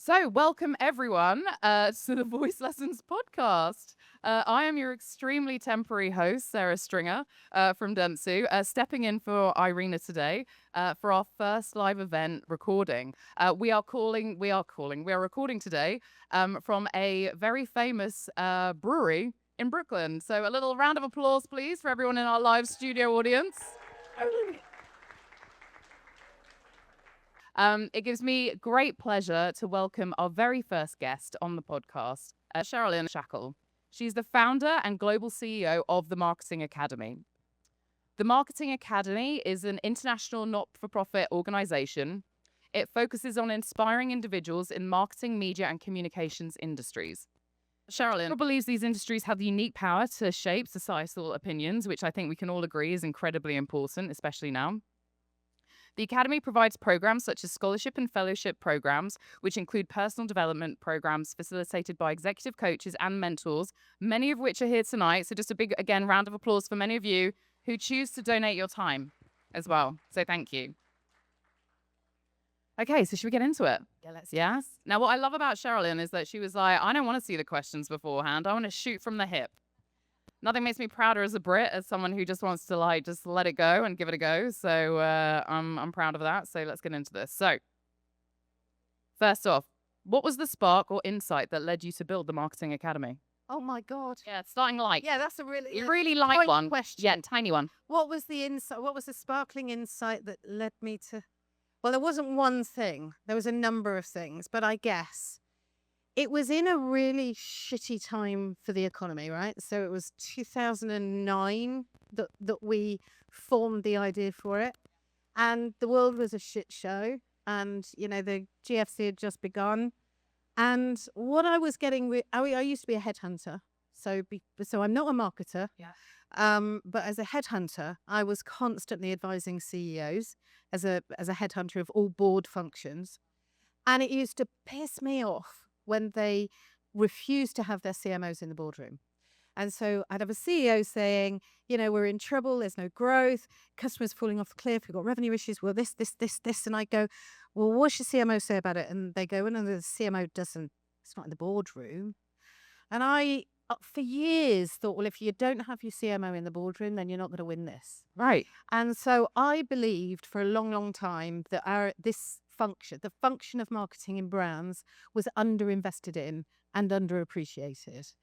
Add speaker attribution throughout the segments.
Speaker 1: So, welcome everyone to the Voice Lessons podcast. I am your extremely temporary host, Sarah Stringer from Dentsu, stepping in for Irina today for our first live event recording. We are recording today from a very famous brewery in Brooklyn. So, a little round of applause, please, for everyone in our live studio audience. It gives me great pleasure to welcome our very first guest on the podcast, Sherilyn Shackell. She's the founder and global CEO of the Marketing Academy. The Marketing Academy is an international not-for-profit organization. It focuses on inspiring individuals in marketing, media, and communications industries. Sherilyn believes these industries have the unique power to shape societal opinions, which I think we can all agree is incredibly important, especially now. The Academy provides programs such as scholarship and fellowship programs, which include personal development programs facilitated by executive coaches and mentors, many of which are here tonight. So just a big, again, round of applause for many of you who choose to donate your time as well. So thank you. Okay, so should we get into it?
Speaker 2: Yeah, let's.
Speaker 1: Yes? Now, what I love about Sherilyn is that she was like, I don't want to see the questions beforehand. I want to shoot from the hip. Nothing makes me prouder as a Brit, as someone who just wants to just let it go and give it a go. So I'm proud of that. So let's get into this. So first off, what was the spark or insight that led you to build the Marketing Academy?
Speaker 2: Oh my God.
Speaker 1: Yeah, starting light.
Speaker 2: Yeah, that's a
Speaker 1: really light one.
Speaker 2: Question.
Speaker 1: Yeah, tiny one.
Speaker 2: What was the insight? What was the sparkling insight that led me to? Well, there wasn't one thing. There was a number of things, but I guess it was in a really shitty time for the economy, right? So it was 2009 that we formed the idea for it. And the world was a shit show. And, the GFC had just begun. And what I was getting, I used to be a headhunter. So I'm not a marketer.
Speaker 1: Yeah.
Speaker 2: But as a headhunter, I was constantly advising CEOs as a headhunter of all board functions. And it used to piss me off when they refused to have their CMOs in the boardroom. And so I'd have a CEO saying, we're in trouble, there's no growth, customers falling off the cliff, we've got revenue issues, well, this. And I go, well, what's your CMO say about it? And they go, well, no, the CMO doesn't, it's not in the boardroom. And I, for years, thought, well, if you don't have your CMO in the boardroom, then you're not going to win this.
Speaker 1: Right.
Speaker 2: And so I believed for a long, long time that the function of marketing in brands was underinvested in and underappreciated.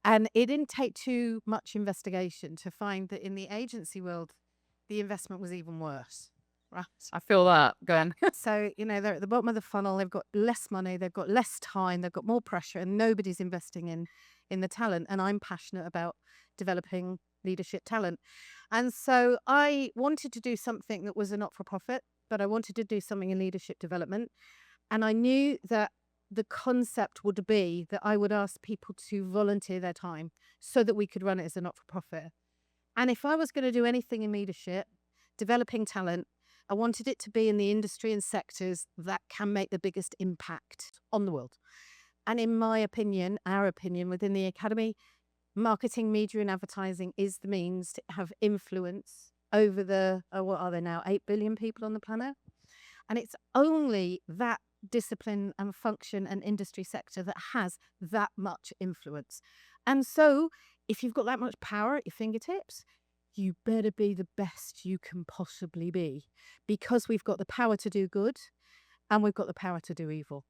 Speaker 2: And it didn't take too much investigation to find that in the agency world, the investment was even worse. Right.
Speaker 1: I feel that. Go on.
Speaker 2: So, they're at the bottom of the funnel, they've got less money, they've got less time, they've got more pressure, and nobody's investing in the talent. And I'm passionate about developing leadership talent. And so I wanted to do something that was a not-for-profit, but I wanted to do something in leadership development. And I knew that the concept would be that I would ask people to volunteer their time so that we could run it as a not-for-profit. And if I was going to do anything in leadership, developing talent, I wanted it to be in the industry and sectors that can make the biggest impact on the world. And in my opinion, our opinion within the Academy, marketing, media and advertising is the means to have influence over the, what are there now, 8 billion people on the planet? And it's only that discipline and function and industry sector that has that much influence. And so if you've got that much power at your fingertips, you better be the best you can possibly be, because we've got the power to do good and we've got the power to do evil.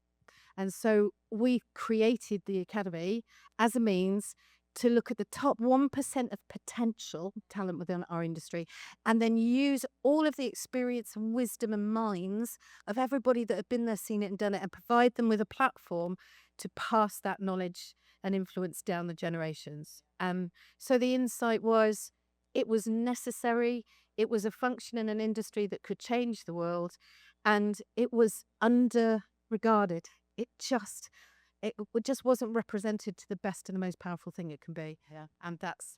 Speaker 2: And so we created the Academy as a means to look at the top 1% of potential talent within our industry, and then use all of the experience and wisdom and minds of everybody that have been there, seen it and done it, and provide them with a platform to pass that knowledge and influence down the generations. So the insight was, it was necessary, it was a function in an industry that could change the world, and it was under-regarded. It just wasn't represented to the best and the most powerful thing it can be.
Speaker 1: Yeah.
Speaker 2: And that's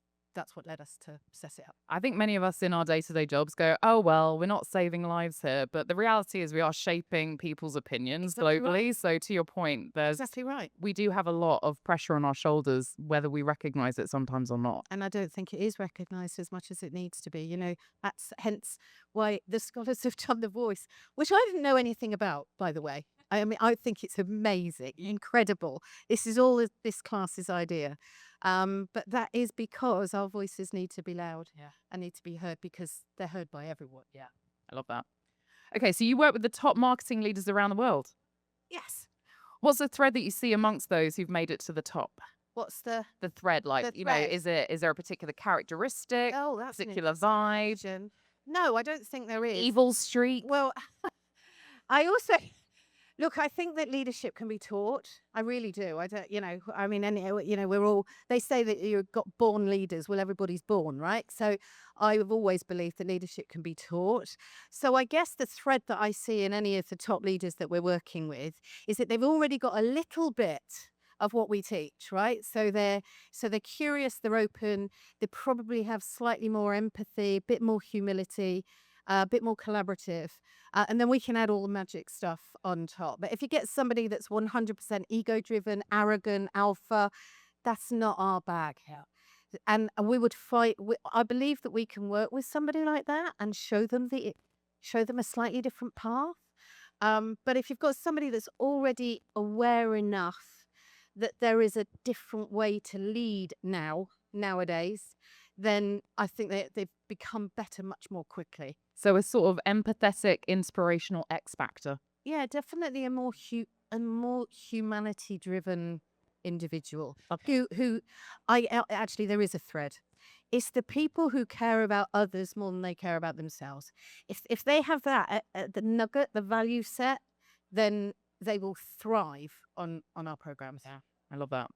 Speaker 2: what led us to set it up.
Speaker 1: I think many of us in our day-to-day jobs go, oh, well, we're not saving lives here. But the reality is we are shaping people's opinions globally.
Speaker 2: Right.
Speaker 1: So to your point,
Speaker 2: Exactly right.
Speaker 1: We do have a lot of pressure on our shoulders, whether we recognize it sometimes or not.
Speaker 2: And I don't think it is recognised as much as it needs to be. That's hence why the scholars have done The Voice, which I didn't know anything about, by the way. I mean, I think it's amazing, incredible. This is all this class's idea. But that is because our voices need to be loud and need to be heard because they're heard by everyone.
Speaker 1: Yeah. I love that. Okay, so you work with the top marketing leaders around the world.
Speaker 2: Yes.
Speaker 1: What's the thread that you see amongst those who've made it to the top?
Speaker 2: What's the
Speaker 1: Thread, like,
Speaker 2: thread?
Speaker 1: is there a particular characteristic,
Speaker 2: Oh, that's an
Speaker 1: particular
Speaker 2: interesting
Speaker 1: vibe,
Speaker 2: question. No, I don't think there is.
Speaker 1: evil streak?
Speaker 2: Well, I also look, I think that leadership can be taught. I really do. I don't, I mean, we're all, they say that you've got born leaders. Well, everybody's born, right? So I've always believed that leadership can be taught. So I guess the thread that I see in any of the top leaders that we're working with is that they've already got a little bit of what we teach, right? So they're curious, they're open, they probably have slightly more empathy, a bit more humility, a bit more collaborative. And then we can add all the magic stuff on top. But if you get somebody that's 100% ego driven, arrogant, alpha, that's not our bag. Yeah. And we would fight. I believe that we can work with somebody like that and show them a slightly different path. But if you've got somebody that's already aware enough that there is a different way to lead nowadays, then I think they've become better much more quickly.
Speaker 1: So a sort of empathetic, inspirational X factor.
Speaker 2: Yeah, definitely a more humanity-driven individual. Who actually there is a thread. It's the people who care about others more than they care about themselves. If they have that the nugget, the value set, then they will thrive on our programs.
Speaker 1: Yeah, I love that.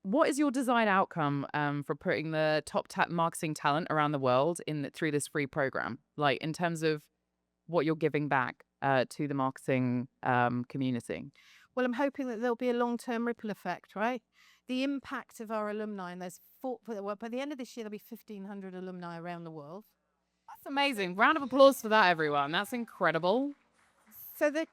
Speaker 1: What is your desired outcome for putting the top marketing talent around the world through this free program? Like in terms of what you're giving back to the marketing community?
Speaker 2: Well, I'm hoping that there'll be a long-term ripple effect, right? The impact of our alumni, and by the end of this year, there'll be 1,500 alumni around the world.
Speaker 1: That's amazing. Round of applause for that, everyone. That's incredible.
Speaker 2: So the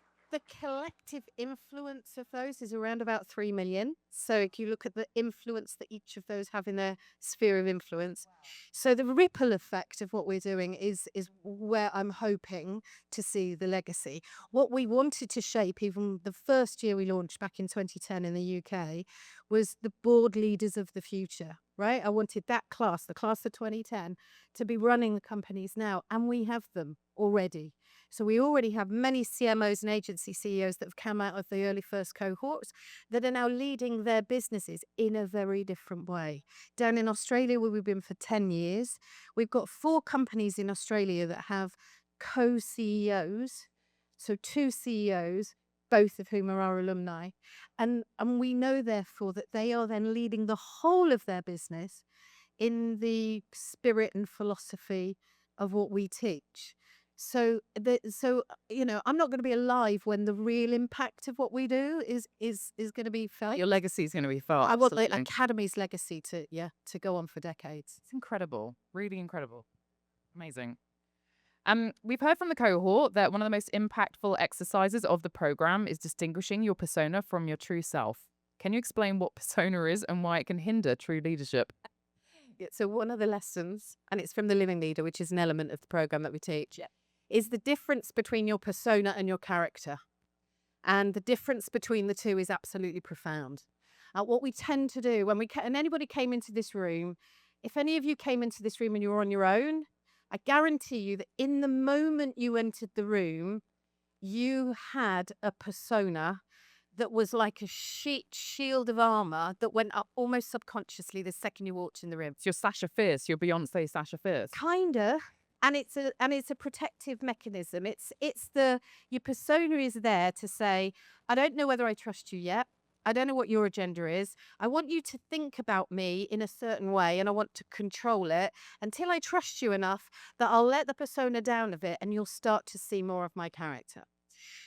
Speaker 2: collective influence of those is around about 3 million. So if you look at the influence that each of those have in their sphere of influence. So the ripple effect of what we're doing is where I'm hoping to see the legacy. What we wanted to shape, even the first year we launched back in 2010 in the UK, was the board leaders of the future, right? I wanted that class, the class of 2010, to be running the companies now. And we have them already. So we already have many CMOs and agency CEOs that have come out of the early first cohorts that are now leading their businesses in a very different way. Down in Australia, where we've been for 10 years, we've got 4 companies in Australia that have co-CEOs. So 2 CEOs, both of whom are our alumni. And we know, therefore, that they are then leading the whole of their business in the spirit and philosophy of what we teach. So I'm not going to be alive when the real impact of what we do is going to be felt.
Speaker 1: Your legacy is going to be felt.
Speaker 2: I want the Academy's legacy to go on for decades.
Speaker 1: It's incredible, really incredible, amazing. We've heard from the cohort that one of the most impactful exercises of the program is distinguishing your persona from your true self. Can you explain what persona is and why it can hinder true leadership?
Speaker 2: So one of the lessons, and it's from the Living Leader, which is an element of the program that we teach, is the difference between your persona and your character. And the difference between the two is absolutely profound. What we tend to do and anybody came into this room, if any of you came into this room and you were on your own, I guarantee you that in the moment you entered the room, you had a persona that was like a shield of armor that went up almost subconsciously the second you walked in the room.
Speaker 1: It's your Sasha Fierce, your Beyonce Sasha Fierce.
Speaker 2: Kinda. And it's a protective mechanism. Your persona is there to say, I don't know whether I trust you yet. I don't know what your agenda is. I want you to think about me in a certain way and I want to control it until I trust you enough that I'll let the persona down a bit and you'll start to see more of my character.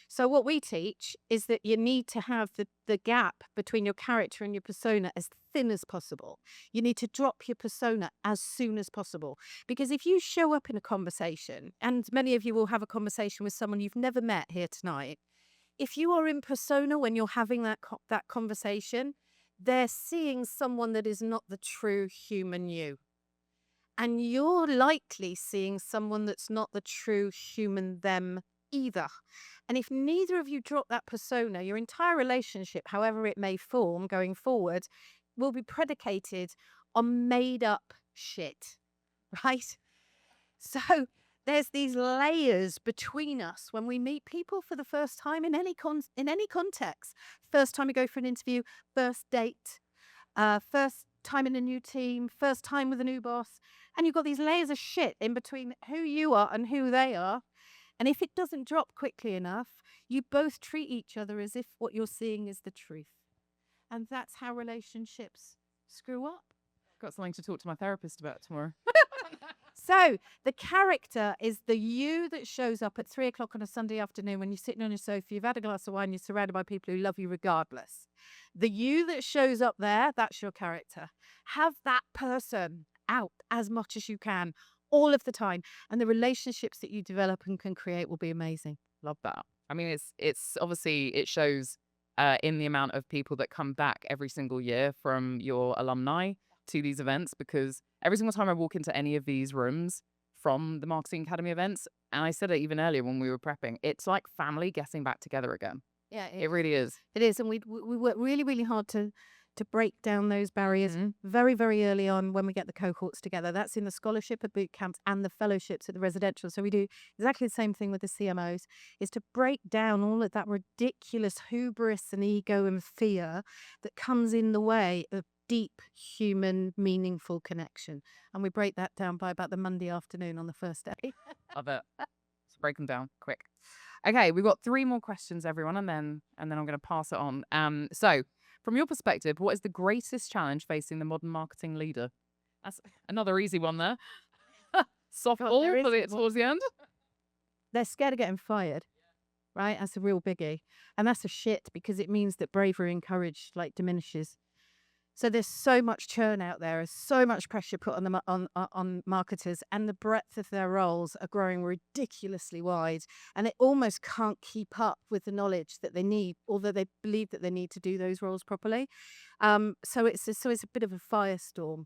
Speaker 2: So what we teach is that you need to have the gap between your character and your persona as thin as possible. You need to drop your persona as soon as possible. Because if you show up in a conversation, and many of you will have a conversation with someone you've never met here tonight, if you are in persona when you're having that conversation, they're seeing someone that is not the true human you. And you're likely seeing someone that's not the true human them either. And if neither of you drop that persona, your entire relationship, however it may form going forward, will be predicated on made up shit, right? So there's these layers between us when we meet people for the first time in any context. First time we go for an interview, first date, first time in a new team, first time with a new boss, and you've got these layers of shit in between who you are and who they are. And if it doesn't drop quickly enough, you both treat each other as if what you're seeing is the truth. And that's how relationships screw up.
Speaker 1: Got something to talk to my therapist about tomorrow.
Speaker 2: So the character is the you that shows up at 3 o'clock on a Sunday afternoon when you're sitting on your sofa, you've had a glass of wine, you're surrounded by people who love you regardless. The you that shows up there, that's your character. Have that person out as much as you can, all of the time. And the relationships that you develop and can create will be amazing.
Speaker 1: Love that. I mean, it's obviously, it shows in the amount of people that come back every single year from your alumni to these events, because every single time I walk into any of these rooms from the Marketing Academy events, and I said it even earlier when we were prepping, it's like family getting back together again.
Speaker 2: Yeah,
Speaker 1: It really is.
Speaker 2: It is, and we work really, really hard to break down those barriers very, very early on when we get the cohorts together. That's in the scholarship, the boot camps, and the fellowships at the residential. So we do exactly the same thing with the CMOs, is to break down all of that ridiculous hubris and ego and fear that comes in the way of deep human meaningful connection. And we break that down by about the Monday afternoon on the first day.
Speaker 1: Love it. Let's break them down quick. Okay, we've got 3 more questions, everyone, and then I'm going to pass it on. So, from your perspective, what is the greatest challenge facing the modern marketing leader? That's another easy one there. Softball towards the end.
Speaker 2: They're scared of getting fired, right? That's a real biggie. And that's a shit, because it means that bravery and courage diminishes. So there's so much churn out there. There's so much pressure put on on marketers, and the breadth of their roles are growing ridiculously wide, and they almost can't keep up with the knowledge that they need, although they believe that they need to do those roles properly. So it's a bit of a firestorm,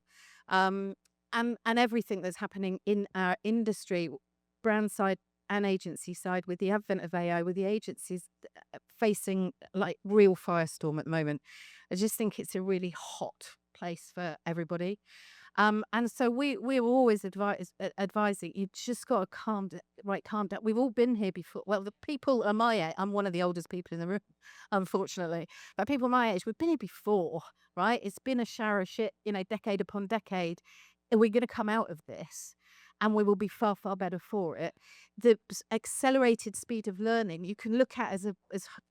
Speaker 2: and everything that's happening in our industry, brand side and agency side, with the advent of AI, with the agencies facing like real firestorm at the moment. I just think it's a really hot place for everybody. And so we're always advising, you just got to calm down. We've all been here before. Well, the people are my age. I'm one of the oldest people in the room, unfortunately. But people my age, we've been here before, right? It's been a shower of shit, decade upon decade. And we're going to come out of this, and we will be far, far better for it. The accelerated speed of learning, you can look at as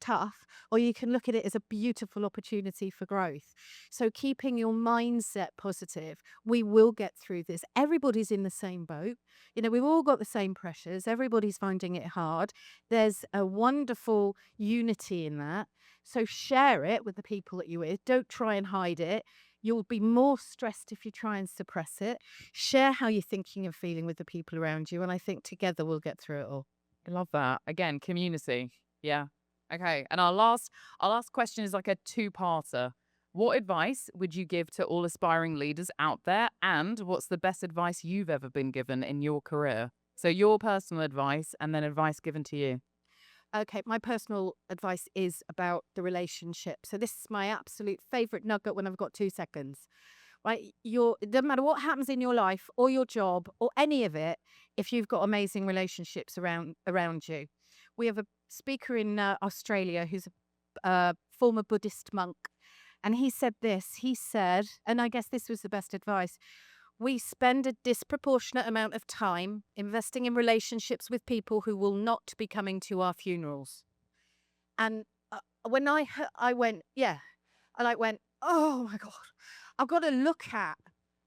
Speaker 2: tough, or you can look at it as a beautiful opportunity for growth. So keeping your mindset positive, we will get through this. Everybody's in the same boat. We've all got the same pressures. Everybody's finding it hard. There's a wonderful unity in that. So share it with the people that you're with. Don't try and hide it. You'll be more stressed if you try and suppress it. Share how you're thinking and feeling with the people around you, and I think together we'll get through it all.
Speaker 1: I love that. Again, community. Yeah. Okay. And our last question is like a 2-parter. What advice would you give to all aspiring leaders out there? And what's the best advice you've ever been given in your career? So your personal advice, and then advice given to you.
Speaker 2: Okay, my personal advice is about the relationship. So this is my absolute favorite nugget when I've got 2 seconds. Right? It doesn't matter what happens in your life or your job or any of it, if you've got amazing relationships around you. We have a speaker in Australia who's a former Buddhist monk, and he said this. He said, and I guess this was the best advice: we spend a disproportionate amount of time investing in relationships with people who will not be coming to our funerals. And when I went, yeah, I went, oh my God, I've got to look at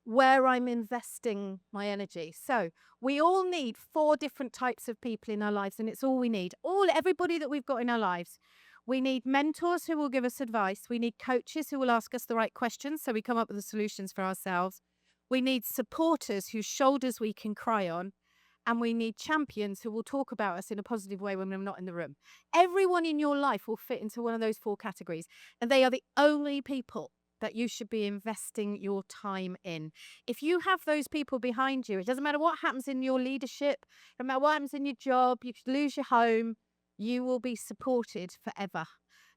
Speaker 2: where I'm investing my energy. So we all need 4 different types of people in our lives, and it's all we need. Everybody that we've got in our lives. We need mentors who will give us advice. We need coaches who will ask us the right questions so we come up with the solutions for ourselves. We need supporters whose shoulders we can cry on. And we need champions who will talk about us in a positive way when we're not in the room. Everyone in your life will fit into one of those 4 categories. And they are the only people that you should be investing your time in. If you have those people behind you, it doesn't matter what happens in your leadership, no matter what happens in your job, you could lose your home, you will be supported forever.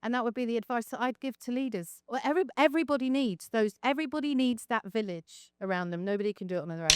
Speaker 2: And that would be the advice that I'd give to leaders. Well, everybody needs that village around them. Nobody can do it on their own.